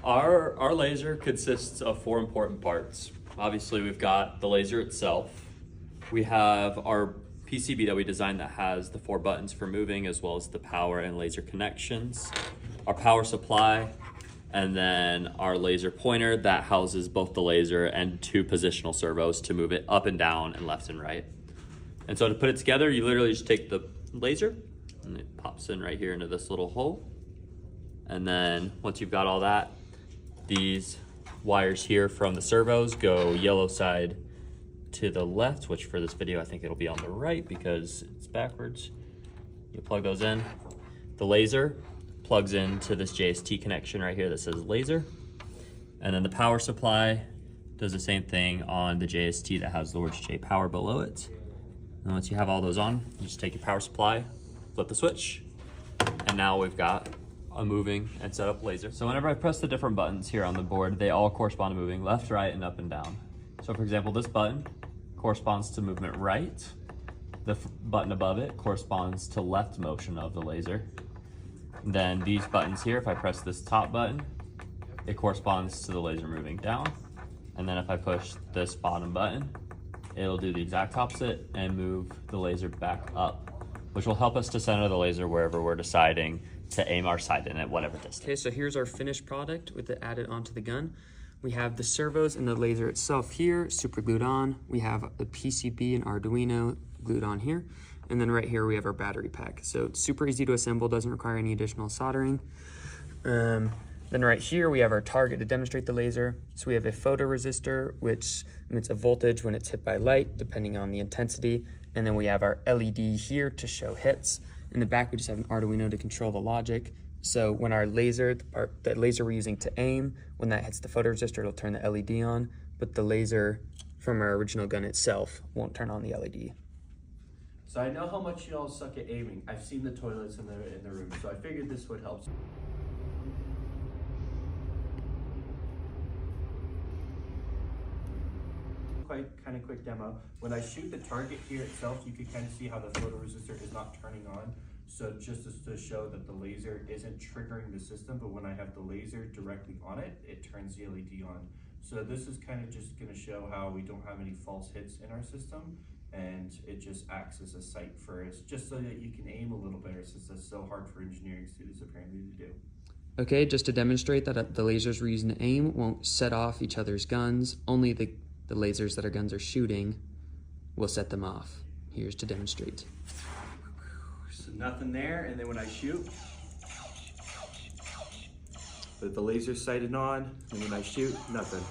Our laser consists of 4 important parts. Obviously, we've got the laser itself. We have our PCB that we designed that has the 4 buttons for moving, as well as the power and laser connections. Our power supply, and then our laser pointer that houses both the laser and 2 positional servos to move it up and down and left and right. And so to put it together, you literally just take the laser and it pops in right here into this little hole. And then once you've got all that, these wires here from the servos go yellow side to the left, which for this video, I think it'll be on the right because it's backwards. You plug those in. The laser plugs into this JST connection right here that says laser. And then the power supply does the same thing on the JST that has the words J power below it. And once you have all those on, you just take your power supply, flip the switch, and now we've got a moving and set up laser. So whenever I press the different buttons here on the board, they all correspond to moving left, right, and up and down. So for example, this button corresponds to movement right. The button above it corresponds to left motion of the laser. Then these buttons here, if I press this top button, it corresponds to the laser moving down. And then if I push this bottom button, it'll do the exact opposite and move the laser back up, which will help us to center the laser wherever we're deciding to aim our sight in at whatever distance. Okay, so here's our finished product with it added onto the gun. We have the servos and the laser itself here, super glued on. We have the PCB and Arduino glued on here. And then right here we have our battery pack. So it's super easy to assemble, doesn't require any additional soldering. Then right here we have our target to demonstrate the laser. So we have a photoresistor, which emits a voltage when it's hit by light, depending on the intensity. And then we have our LED here to show hits. In the back, we just have an Arduino to control the logic. So when our laser, the laser we're using to aim, when that hits the photoresistor, it'll turn the LED on, but the laser from our original gun itself won't turn on the LED. So I know how much y'all suck at aiming. I've seen the toilets in the room, so I figured this would help. Kind of quick demo. When I shoot the target here itself, you can kind of see how the photoresistor is not turning on. So just to show that the laser isn't triggering the system, but when I have the laser directly on it, it turns the LED on. So this is kind of just going to show how we don't have any false hits in our system, and it just acts as a sight for us, just so that you can aim a little better, since that's so hard for engineering students apparently to do. Okay, just to demonstrate that the lasers we're using to aim won't set off each other's guns, only the lasers that our guns are shooting will set them off. Here's to demonstrate. So nothing there, and then when I shoot, but the laser's sighted on, and when I shoot, nothing.